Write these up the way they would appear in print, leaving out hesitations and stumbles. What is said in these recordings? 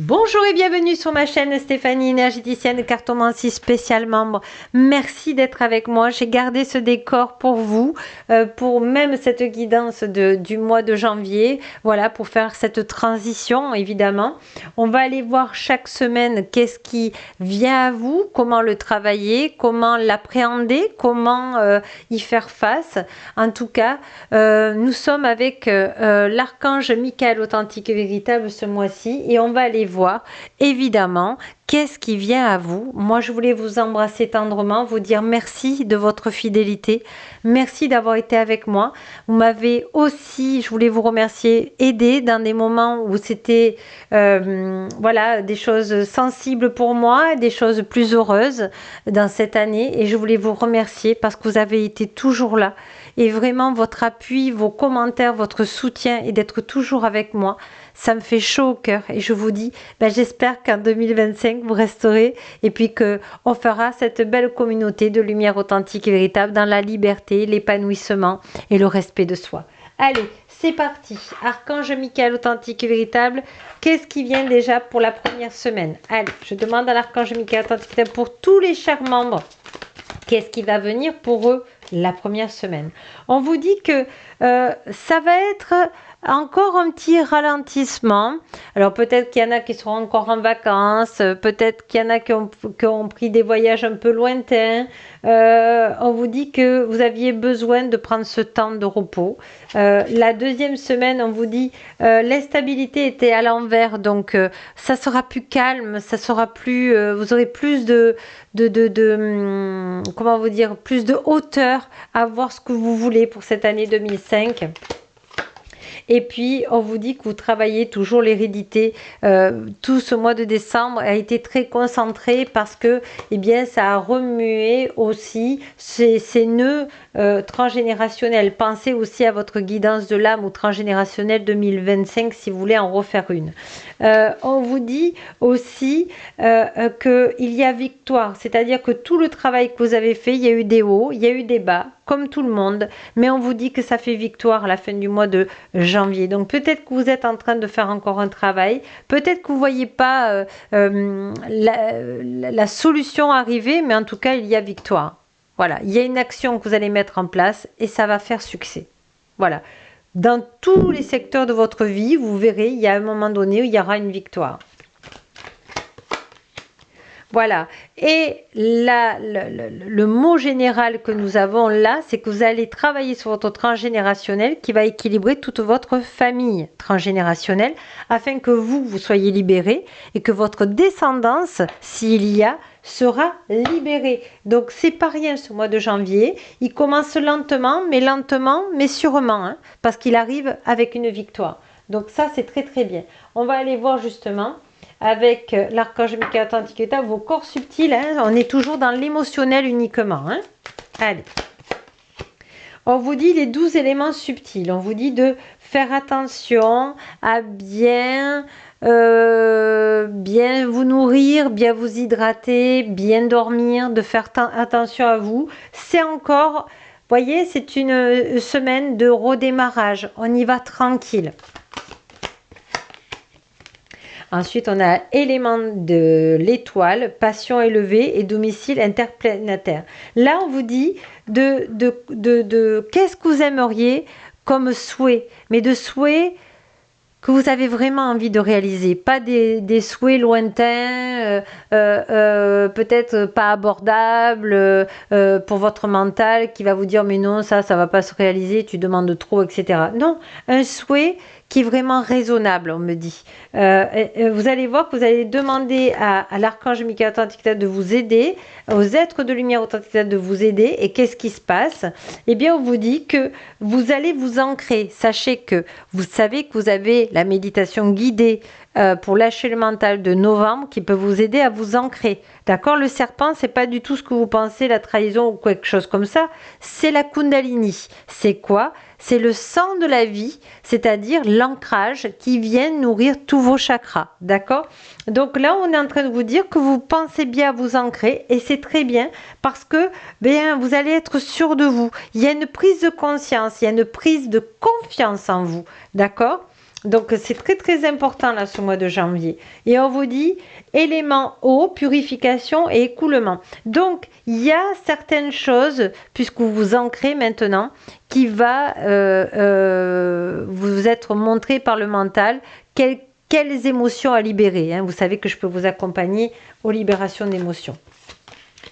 Bonjour et bienvenue sur ma chaîne Stéphanie, énergéticienne cartomancie spéciale membre. Merci d'être avec moi. J'ai gardé ce décor pour vous, pour même cette guidance du mois de janvier. Voilà, pour faire cette transition, évidemment. On va aller voir chaque semaine qu'est-ce qui vient à vous, comment le travailler, comment l'appréhender, comment y faire face. En tout cas, nous sommes avec l'archange Michael authentique et véritable ce mois-ci et on va aller voir évidemment qu'est-ce qui vient à vous. Moi je voulais vous embrasser tendrement, vous dire merci de votre fidélité, merci d'avoir été avec moi. Vous m'avez aussi, je voulais vous remercier, aidé dans des moments où c'était voilà, des choses sensibles pour moi, des choses plus heureuses dans cette année, et je voulais vous remercier parce que vous avez été toujours là, et vraiment votre appui, vos commentaires, votre soutien et d'être toujours avec moi, ça me fait chaud au cœur. Et je vous dis, j'espère qu'en 2025 vous resterez et puis que on fera cette belle communauté de lumière authentique et véritable dans la liberté, l'épanouissement et le respect de soi. Allez, c'est parti. Archange Michael authentique et véritable, qu'est-ce qui vient déjà pour la première semaine? Allez, je demande à l'archange Michael authentique et véritable pour tous les chers membres, qu'est-ce qui va venir pour eux la première semaine? On vous dit que ça va être encore un petit ralentissement. Alors peut-être qu'il y en a qui seront encore en vacances, peut-être qu'il y en a qui ont pris des voyages un peu lointains. On vous dit que vous aviez besoin de prendre ce temps de repos. La deuxième semaine, on vous dit l'instabilité était à l'envers, donc ça sera plus calme, ça sera plus, vous aurez plus comment vous dire, plus de hauteur à voir ce que vous voulez pour cette année 2005. Et puis, on vous dit que vous travaillez toujours l'hérédité. Tout ce mois de décembre a été très concentré parce que, eh bien, ça a remué aussi ces nœuds transgénérationnels. Pensez aussi à votre guidance de l'âme ou transgénérationnelle 2025 si vous voulez en refaire une. On vous dit aussi qu'il y a victoire, c'est-à-dire que tout le travail que vous avez fait, il y a eu des hauts, il y a eu des bas, comme tout le monde, mais on vous dit que ça fait victoire à la fin du mois de janvier. Donc peut-être que vous êtes en train de faire encore un travail, peut-être que vous ne voyez pas la solution arriver, mais en tout cas, il y a victoire. Voilà, il y a une action que vous allez mettre en place et ça va faire succès. Voilà. Dans tous les secteurs de votre vie, vous verrez, il y a un moment donné où il y aura une victoire. Voilà. Et là, le mot général que nous avons là, c'est que vous allez travailler sur votre transgénérationnel qui va équilibrer toute votre famille transgénérationnelle afin que vous soyez libérés et que votre descendance, s'il y a, sera libérée. Donc c'est pas rien ce mois de janvier. Il commence lentement, mais sûrement, hein, parce qu'il arrive avec une victoire. Donc ça, c'est très très bien. On va aller voir justement avec l'archange Michael authentique et véritable, vos corps subtils, hein, on est toujours dans l'émotionnel uniquement. Hein. Allez. On vous dit les 12 éléments subtils. On vous dit de faire attention à bien vous nourrir, bien vous hydrater, bien dormir, de faire attention à vous. C'est encore, voyez, c'est une semaine de redémarrage. On y va tranquille. Ensuite, on a élément de l'étoile, passion élevée et domicile interplanétaire. Là, on vous dit qu'est-ce que vous aimeriez comme souhait, mais de souhaits que vous avez vraiment envie de réaliser, pas des souhaits lointains, peut-être pas abordables pour votre mental qui va vous dire mais non, ça va pas se réaliser, tu demandes trop, etc. Non, un souhait qui est vraiment raisonnable, on me dit. Vous allez voir que vous allez demander à l'archange Michael authentique de vous aider, aux êtres de lumière authentique de vous aider. Et qu'est-ce qui se passe? Eh bien, on vous dit que vous allez vous ancrer. Sachez que vous savez que vous avez la méditation guidée pour lâcher le mental de novembre qui peut vous aider à vous ancrer. D'accord? Le serpent, c'est pas du tout ce que vous pensez, la trahison ou quelque chose comme ça. C'est la Kundalini. C'est quoi? C'est le sang de la vie, c'est-à-dire l'ancrage qui vient nourrir tous vos chakras. D'accord? Donc là, on est en train de vous dire que vous pensez bien à vous ancrer et c'est très bien parce que vous allez être sûr de vous. Il y a une prise de conscience, il y a une prise de confiance en vous. D'accord? Donc c'est très très important là ce mois de janvier. Et on vous dit élément eau, purification et écoulement. Donc il y a certaines choses, puisque vous vous ancrez maintenant, qui va vous être montré par le mental. Quelles émotions à libérer, hein. Vous savez que je peux vous accompagner aux libérations d'émotions.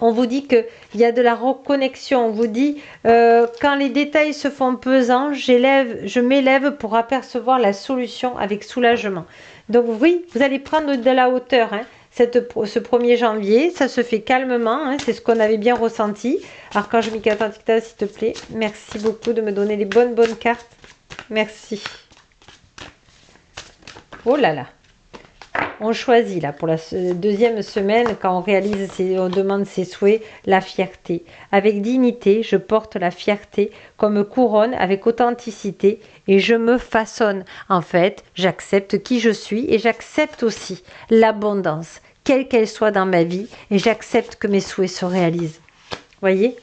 On vous dit qu'il y a de la reconnexion. On vous dit, quand les détails se font pesants, je m'élève pour apercevoir la solution avec soulagement. Donc oui, vous allez prendre de la hauteur, hein, ce 1er janvier. Ça se fait calmement, hein, c'est ce qu'on avait bien ressenti. Archange Michael Tantikta, s'il te plaît. Merci beaucoup de me donner les bonnes cartes. Merci. Oh là là. On choisit là pour la deuxième semaine, quand on réalise, on demande ses souhaits, la fierté. Avec dignité, je porte la fierté comme couronne avec authenticité et je me façonne. En fait, j'accepte qui je suis et j'accepte aussi l'abondance, quelle qu'elle soit dans ma vie, et j'accepte que mes souhaits se réalisent. Voyez ?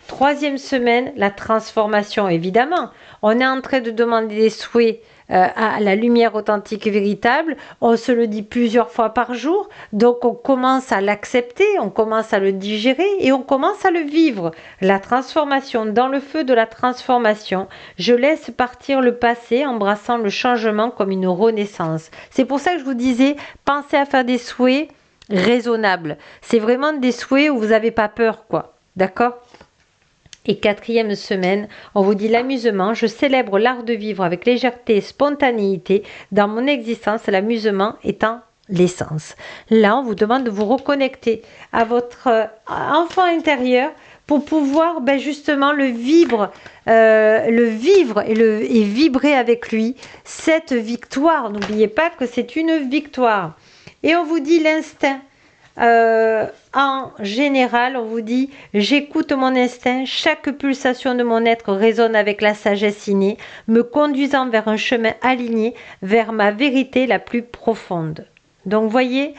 Troisième semaine, la transformation, évidemment. On est en train de demander des souhaits à la lumière authentique et véritable. On se le dit plusieurs fois par jour. Donc, on commence à l'accepter, on commence à le digérer et on commence à le vivre. La transformation, dans le feu de la transformation, je laisse partir le passé, embrassant le changement comme une renaissance. C'est pour ça que je vous disais, pensez à faire des souhaits raisonnables. C'est vraiment des souhaits où vous n'avez pas peur, quoi. D'accord ? Et quatrième semaine, on vous dit l'amusement. Je célèbre l'art de vivre avec légèreté et spontanéité. Dans mon existence, l'amusement étant l'essence. Là, on vous demande de vous reconnecter à votre enfant intérieur pour pouvoir justement le vivre et vibrer avec lui cette victoire. N'oubliez pas que c'est une victoire. Et on vous dit l'instinct. En général, on vous dit j'écoute mon instinct, chaque pulsation de mon être résonne avec la sagesse innée, me conduisant vers un chemin aligné, vers ma vérité la plus profonde. Donc voyez,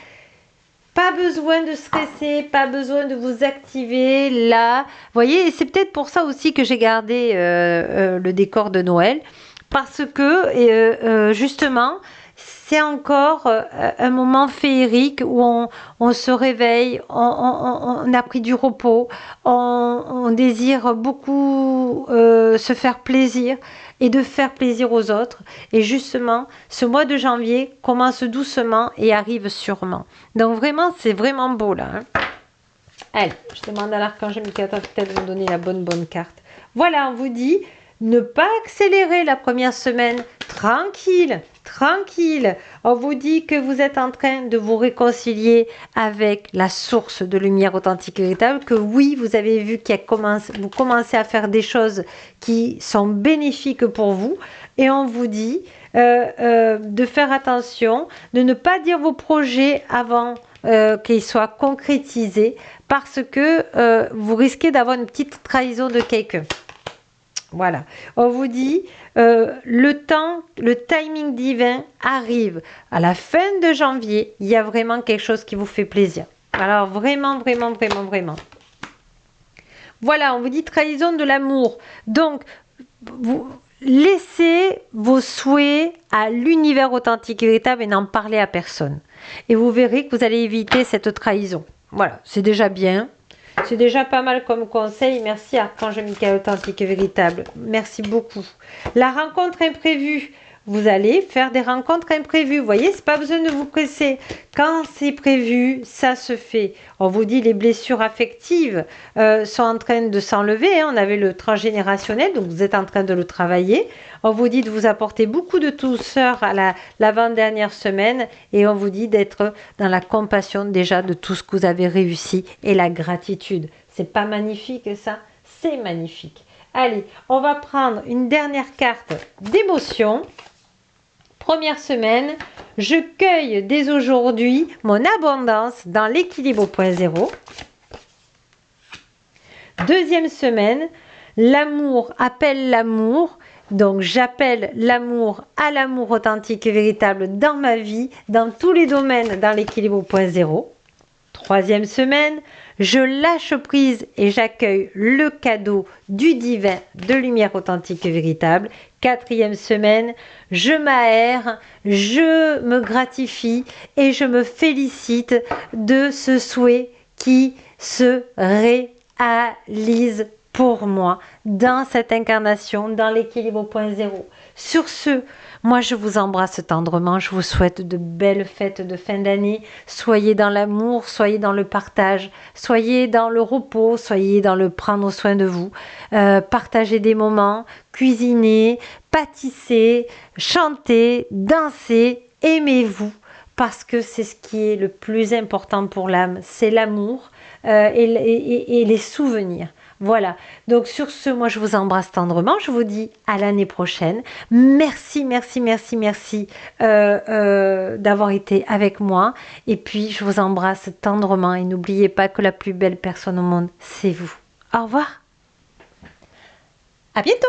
pas besoin de stresser, pas besoin de vous activer là. Voyez, et c'est peut-être pour ça aussi que j'ai gardé le décor de Noël, parce que justement, c'est encore un moment féerique où on se réveille, on a pris du repos, on désire beaucoup se faire plaisir et de faire plaisir aux autres. Et justement, ce mois de janvier commence doucement et arrive sûrement. Donc vraiment, c'est vraiment beau là. Hein. Allez, je demande à l'archange Michael de me donner la bonne carte. Voilà, on vous dit ne pas accélérer la première semaine, tranquille. On vous dit que vous êtes en train de vous réconcilier avec la source de lumière authentique et véritable, que oui, vous avez vu vous commencez à faire des choses qui sont bénéfiques pour vous, et on vous dit de faire attention, de ne pas dire vos projets avant qu'ils soient concrétisés, parce que vous risquez d'avoir une petite trahison de quelqu'un. Voilà, on vous dit le timing divin arrive à la fin de janvier. Il y a vraiment quelque chose qui vous fait plaisir. Alors vraiment. Voilà, on vous dit trahison de l'amour. Donc, vous laissez vos souhaits à l'univers authentique et véritable et n'en parlez à personne. Et vous verrez que vous allez éviter cette trahison. Voilà, c'est déjà bien. C'est déjà pas mal comme conseil. Merci Archange Michael authentique et véritable. Merci beaucoup. La rencontre imprévue. Vous allez faire des rencontres imprévues. Vous voyez, c'est pas besoin de vous presser. Quand c'est prévu, ça se fait. On vous dit les blessures affectives sont en train de s'enlever. Hein. On avait le transgénérationnel, donc vous êtes en train de le travailler. On vous dit de vous apporter beaucoup de douceur à l'avant-dernière semaine. Et on vous dit d'être dans la compassion déjà de tout ce que vous avez réussi et la gratitude. C'est pas magnifique ça? C'est magnifique. Allez, on va prendre une dernière carte d'émotion. Première semaine, je cueille dès aujourd'hui mon abondance dans l'équilibre au point zéro. Deuxième semaine, l'amour appelle l'amour. Donc j'appelle l'amour à l'amour authentique et véritable dans ma vie, dans tous les domaines, dans l'équilibre au point zéro. Troisième semaine, je lâche prise et j'accueille le cadeau du divin, de lumière authentique et véritable. Quatrième semaine, je m'aère, je me gratifie et je me félicite de ce souhait qui se réalise pour moi dans cette incarnation, dans l'équilibre au point zéro. Sur ce, moi je vous embrasse tendrement, je vous souhaite de belles fêtes de fin d'année. Soyez dans l'amour, soyez dans le partage, soyez dans le repos, soyez dans le prendre soin de vous. Partagez des moments, cuisinez, pâtissez, chantez, dansez, aimez-vous. Parce que c'est ce qui est le plus important pour l'âme, c'est l'amour et les souvenirs. Voilà, donc sur ce, moi je vous embrasse tendrement, je vous dis à l'année prochaine. Merci, merci, merci, merci d'avoir été avec moi. Et puis je vous embrasse tendrement et n'oubliez pas que la plus belle personne au monde, c'est vous. Au revoir, à bientôt.